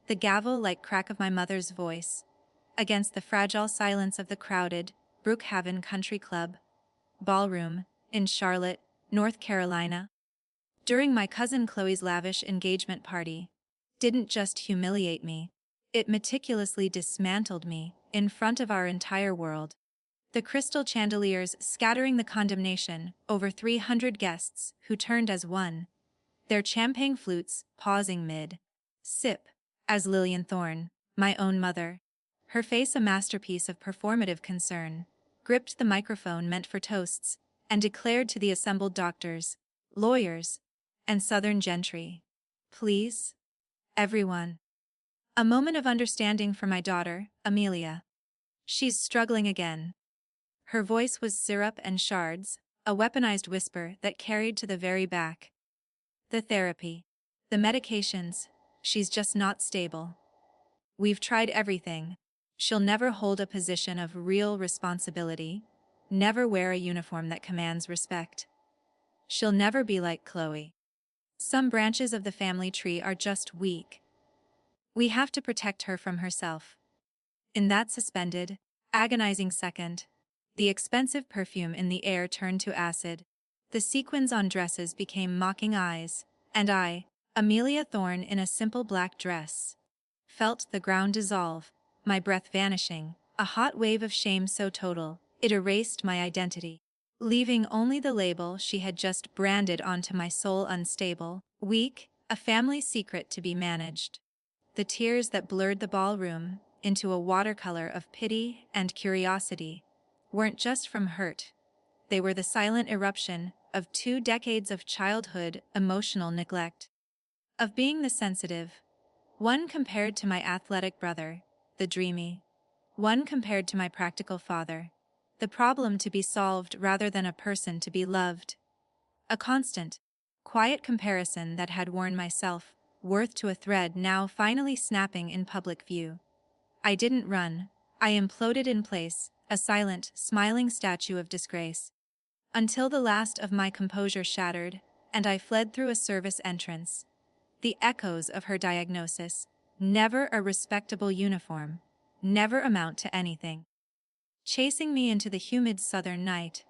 the gavel-like crack of my mother's voice, against the fragile silence of the crowded Brookhaven Country Club ballroom in Charlotte, North Carolina, during my cousin Chloe's lavish engagement party, didn't just humiliate me, it meticulously dismantled me in front of our entire world. The crystal chandeliers scattering the condemnation over 300 guests who turned as one, their champagne flutes pausing mid-sip, as Lillian Thorne, my own mother, her face a masterpiece of performative concern, gripped the microphone meant for toasts and declared to the assembled doctors, lawyers, and Southern gentry, "Please, everyone. A moment of understanding for my daughter, Amelia. She's struggling again." Her voice was syrup and shards, a weaponized whisper that carried to the very back. "The therapy. The medications. She's just not stable. We've tried everything. She'll never hold a position of real responsibility, never wear a uniform that commands respect. She'll never be like Chloe. Some branches of the family tree are just weak. We have to protect her from herself." In that suspended, agonizing second, the expensive perfume in the air turned to acid, the sequins on dresses became mocking eyes, and I, Amelia Thorne in a simple black dress, felt the ground dissolve, my breath vanishing, a hot wave of shame so total, it erased my identity, leaving only the label she had just branded onto my soul: unstable, weak, a family secret to be managed. The tears that blurred the ballroom into a watercolor of pity and curiosity weren't just from hurt. They were the silent eruption of 2 decades of childhood emotional neglect. Of being the sensitive, one compared to my athletic brother, the dreamy, one compared to my practical father, the problem to be solved rather than a person to be loved. A constant, quiet comparison that had worn my self-worth to a thread now finally snapping in public view. I didn't run, I imploded in place, a silent, smiling statue of disgrace, until the last of my composure shattered, and I fled through a service entrance. The echoes of her diagnosis, never a respectable uniform, never amount to anything, chasing me into the humid southern night,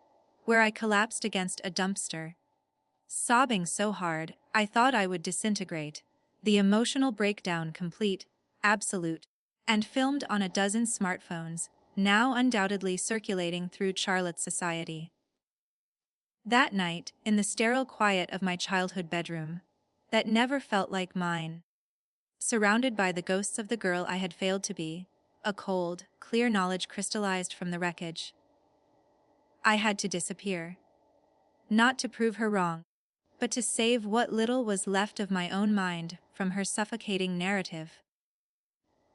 where I collapsed against a dumpster, sobbing so hard I thought I would disintegrate, the emotional breakdown complete, absolute, and filmed on a dozen smartphones, now undoubtedly circulating through Charlotte's society. That night, in the sterile quiet of my childhood bedroom, that never felt like mine, surrounded by the ghosts of the girl I had failed to be, a cold, clear knowledge crystallized from the wreckage. I had to disappear. Not to prove her wrong, but to save what little was left of my own mind from her suffocating narrative.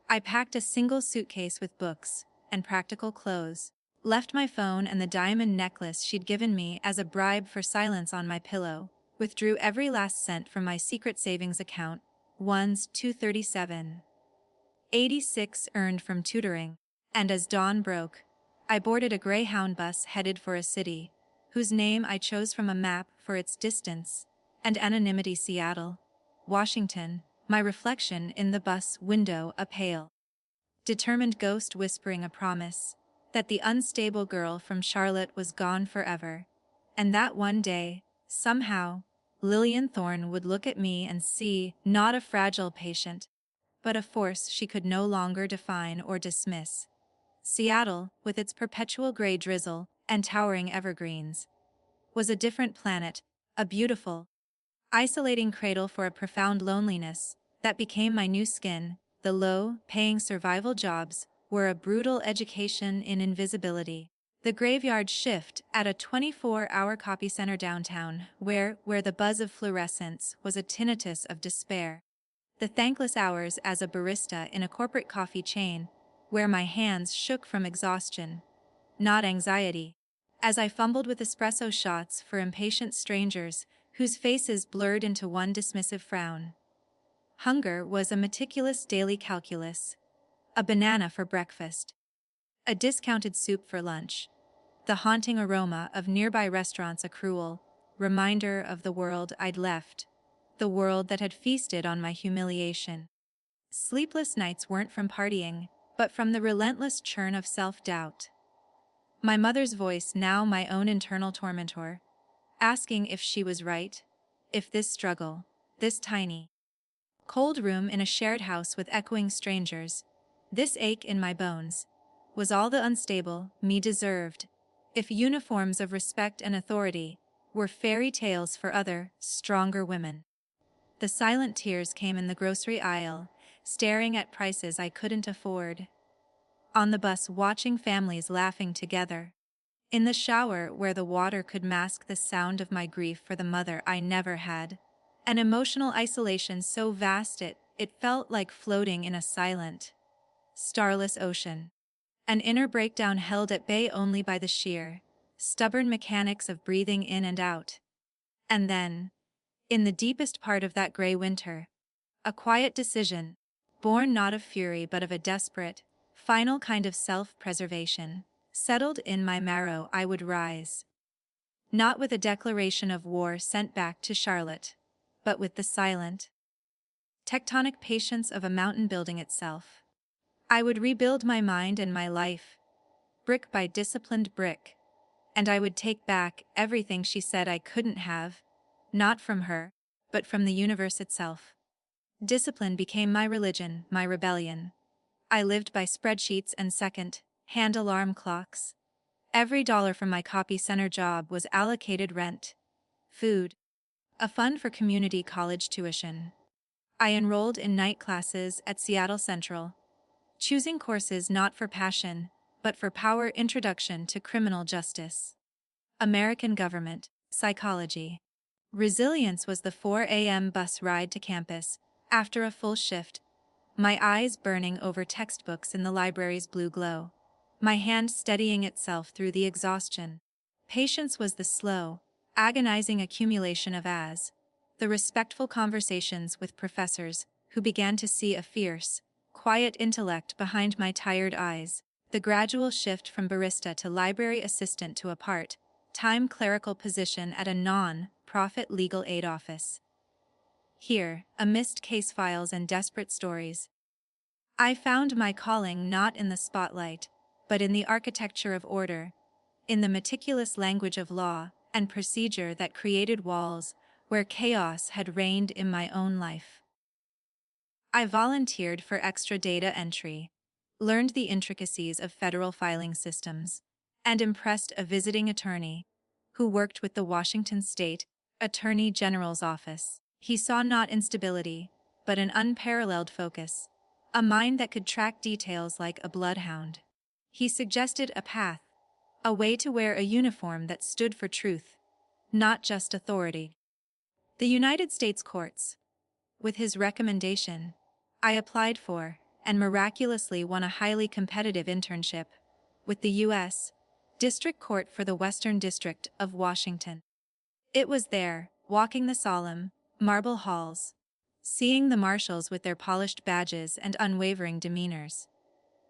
I packed a single suitcase with books and practical clothes, left my phone and the diamond necklace she'd given me as a bribe for silence on my pillow, withdrew every last cent from my secret savings account, one's 237.86 earned from tutoring, and as dawn broke, I boarded a Greyhound bus headed for a city, whose name I chose from a map for its distance and anonymity: Seattle, Washington, my reflection in the bus window a pale, determined ghost whispering a promise that the unstable girl from Charlotte was gone forever, and that one day, somehow, Lillian Thorne would look at me and see not a fragile patient, but a force she could no longer define or dismiss. Seattle, with its perpetual gray drizzle and towering evergreens, was a different planet, a beautiful, isolating cradle for a profound loneliness that became my new skin. The low-paying survival jobs were a brutal education in invisibility. The graveyard shift at a 24-hour copy center downtown, where the buzz of fluorescence was a tinnitus of despair. The thankless hours as a barista in a corporate coffee chain, where my hands shook from exhaustion, not anxiety, as I fumbled with espresso shots for impatient strangers whose faces blurred into one dismissive frown. Hunger was a meticulous daily calculus: a banana for breakfast, a discounted soup for lunch, the haunting aroma of nearby restaurants a cruel reminder of the world I'd left, the world that had feasted on my humiliation. Sleepless nights weren't from partying, but from the relentless churn of self-doubt. My mother's voice, now my own internal tormentor, asking if she was right, if this struggle, this tiny, cold room in a shared house with echoing strangers, this ache in my bones, was all the unstable me deserved, if uniforms of respect and authority were fairy tales for other, stronger women. The silent tears came in the grocery aisle, staring at prices I couldn't afford. On the bus, watching families laughing together. In the shower, where the water could mask the sound of my grief for the mother I never had. An emotional isolation so vast it felt like floating in a silent, starless ocean. An inner breakdown held at bay only by the sheer, stubborn mechanics of breathing in and out. And then, in the deepest part of that gray winter, a quiet decision, born not of fury but of a desperate, final kind of self-preservation, settled in my marrow. I would rise. Not with a declaration of war sent back to Charlotte, but with the silent, tectonic patience of a mountain building itself. I would rebuild my mind and my life, brick by disciplined brick, and I would take back everything she said I couldn't have, not from her, but from the universe itself. Discipline became my religion, my rebellion. I lived by spreadsheets and second-hand alarm clocks. Every dollar from my copy center job was allocated rent, food, a fund for community college tuition. I enrolled in night classes at Seattle Central, choosing courses not for passion, but for power. Introduction to criminal justice, American government, psychology. Resilience was the 4 a.m. bus ride to campus, after a full shift, my eyes burning over textbooks in the library's blue glow, my hand steadying itself through the exhaustion. Patience was the slow, agonizing accumulation of the respectful conversations with professors who began to see a fierce, quiet intellect behind my tired eyes, the gradual shift from barista to library assistant to a part-time clerical position at a non-profit legal aid office. Here, amidst case files and desperate stories, I found my calling not in the spotlight, but in the architecture of order, in the meticulous language of law and procedure that created walls where chaos had reigned in my own life. I volunteered for extra data entry, learned the intricacies of federal filing systems, and impressed a visiting attorney who worked with the Washington State Attorney General's office. He saw not instability, but an unparalleled focus, a mind that could track details like a bloodhound. He suggested a path, a way to wear a uniform that stood for truth, not just authority. The United States courts. With his recommendation, I applied for, and miraculously won a highly competitive internship with the U.S. District Court for the Western District of Washington. It was there, walking the solemn, marble halls, seeing the marshals with their polished badges and unwavering demeanors,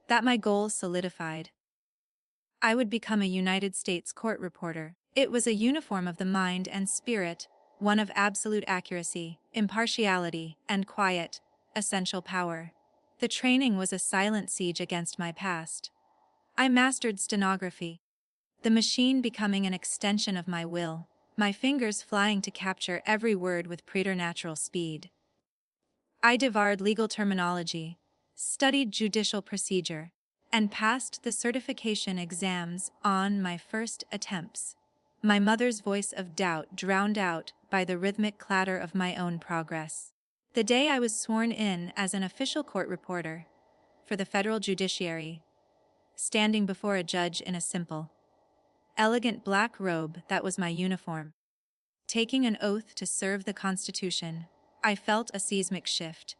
that my goals solidified. I would become a United States court reporter. It was a uniform of the mind and spirit, one of absolute accuracy, impartiality, and quiet, essential power. The training was a silent siege against my past. I mastered stenography, the machine becoming an extension of my will, my fingers flying to capture every word with preternatural speed. I devoured legal terminology, studied judicial procedure, and passed the certification exams on my first attempts, my mother's voice of doubt drowned out by the rhythmic clatter of my own progress. The day I was sworn in as an official court reporter for the federal judiciary, standing before a judge in a simple, elegant black robe that was my uniform, taking an oath to serve the Constitution, I felt a seismic shift.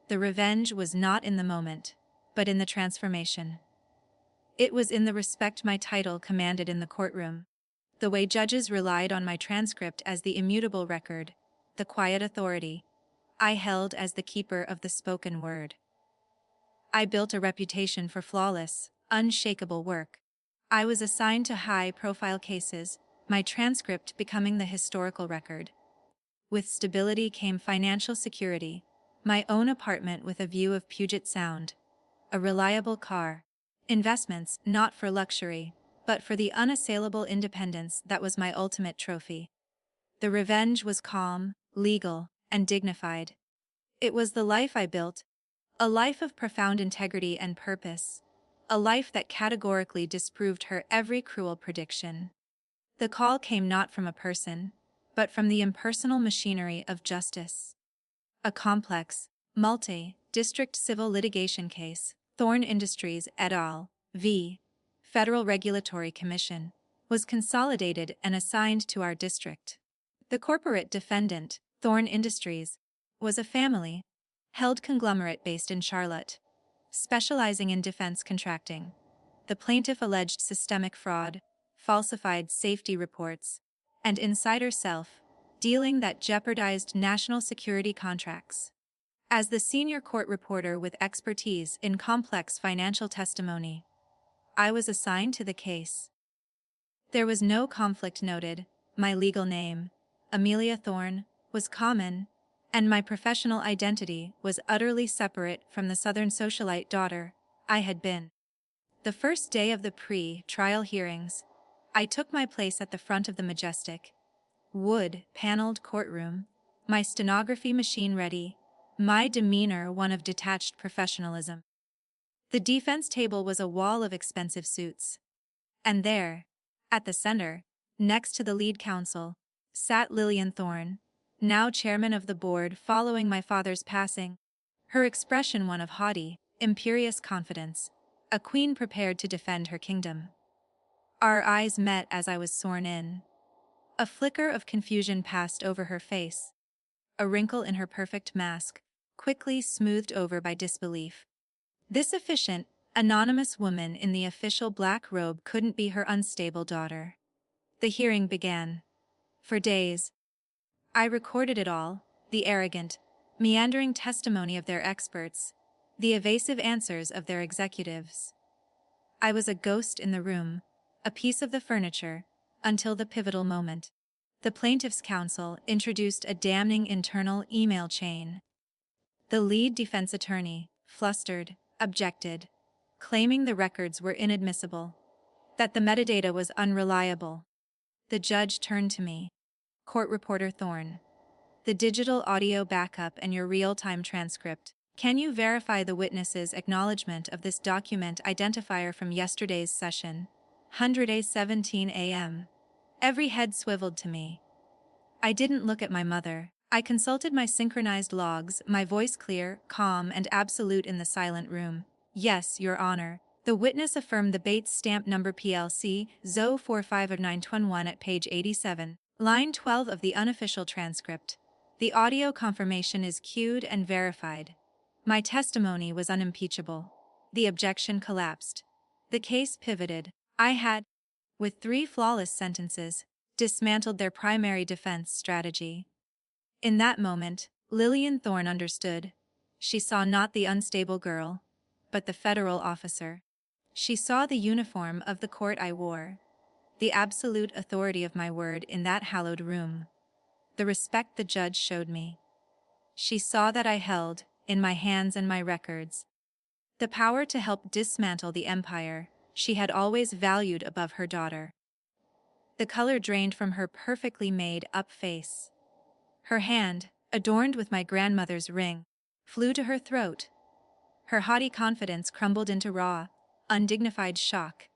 The revenge was not in the moment, but in the transformation. It was in the respect my title commanded in the courtroom, the way judges relied on my transcript as the immutable record, the quiet authority I held as the keeper of the spoken word. I built a reputation for flawless, unshakable work. I was assigned to high-profile cases, my transcript becoming the historical record. With stability came financial security, my own apartment with a view of Puget Sound, a reliable car, investments not for luxury, but for the unassailable independence that was my ultimate trophy. The revenge was calm, legal, and dignified. It was the life I built, a life of profound integrity and purpose, a life that categorically disproved her every cruel prediction. The call came not from a person, but from the impersonal machinery of justice. A complex, multi-district civil litigation case, Thorne Industries et al. v. Federal Regulatory Commission, was consolidated and assigned to our district. The corporate defendant, Thorne Industries, was a family-held conglomerate based in Charlotte, specializing in defense contracting. The plaintiff alleged systemic fraud, falsified safety reports, and insider self-dealing that jeopardized national security contracts. As the senior court reporter with expertise in complex financial testimony, I was assigned to the case. There was no conflict noted. My legal name, Amelia Thorne, was common, and my professional identity was utterly separate from the Southern socialite daughter I had been. The first day of the pre-trial hearings, I took my place at the front of the majestic, wood-paneled courtroom, my stenography machine ready, my demeanor one of detached professionalism. The defense table was a wall of expensive suits. And there, at the center, next to the lead counsel, sat Lillian Thorne, now chairman of the board following my father's passing, her expression one of haughty, imperious confidence, a queen prepared to defend her kingdom. Our eyes met as I was sworn in. A flicker of confusion passed over her face, a wrinkle in her perfect mask, quickly smoothed over by disbelief. This efficient, anonymous woman in the official black robe couldn't be her unstable daughter. The hearing began. For days, I recorded it all, the arrogant, meandering testimony of their experts, the evasive answers of their executives. I was a ghost in the room, a piece of the furniture, until the pivotal moment. The plaintiff's counsel introduced a damning internal email chain. The lead defense attorney, flustered, objected, claiming the records were inadmissible, that the metadata was unreliable. The judge turned to me. Court reporter Thorne. The digital audio backup and your real-time transcript. Can you verify the witness's acknowledgement of this document identifier from yesterday's session? 1:17 a.m. Every head swiveled to me. I didn't look at my mother. I consulted my synchronized logs, my voice clear, calm, and absolute in the silent room. Yes, Your Honor. The witness affirmed the Bates stamp number PLC 0450921 at page 87, line 12 of the unofficial transcript. The audio confirmation is queued and verified. My testimony was unimpeachable. The objection collapsed. The case pivoted. I had, with 3 flawless sentences, dismantled their primary defense strategy. In that moment, Lillian Thorne understood. She saw not the unstable girl, but the federal officer. She saw the uniform of the court I wore, the absolute authority of my word in that hallowed room, the respect the judge showed me. She saw that I held, in my hands and my records, the power to help dismantle the empire she had always valued above her daughter. The color drained from her perfectly made-up face. Her hand, adorned with my grandmother's ring, flew to her throat. Her haughty confidence crumbled into raw, undignified shock.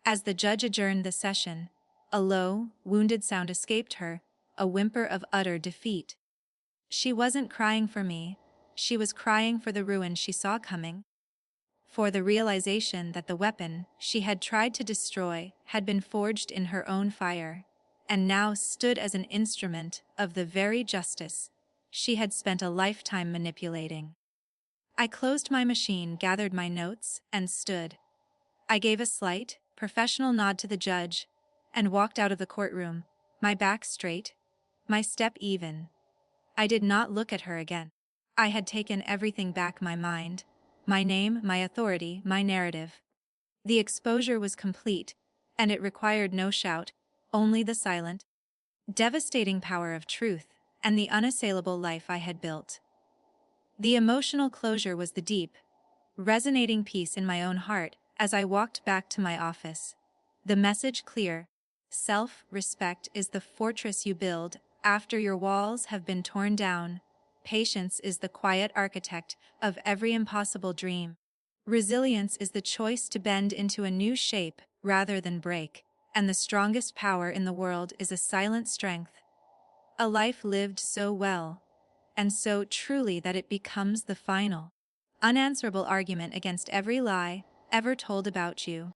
As the judge adjourned the session, a low, wounded sound escaped her, a whimper of utter defeat. She wasn't crying for me, she was crying for the ruin she saw coming. For the realization that the weapon she had tried to destroy had been forged in her own fire, and now stood as an instrument of the very justice she had spent a lifetime manipulating. I closed my machine, gathered my notes, and stood. I gave a slight, professional nod to the judge, and walked out of the courtroom, my back straight, my step even. I did not look at her again. I had taken everything back: my mind, my name, my authority, my narrative. The exposure was complete, and it required no shout, only the silent, devastating power of truth and the unassailable life I had built. The emotional closure was the deep, resonating peace in my own heart as I walked back to my office. The message clear: self-respect is the fortress you build after your walls have been torn down. Patience is the quiet architect of every impossible dream. Resilience is the choice to bend into a new shape rather than break. And the strongest power in the world is a silent strength. A life lived so well, and so truly that it becomes the final, unanswerable argument against every lie ever told about you.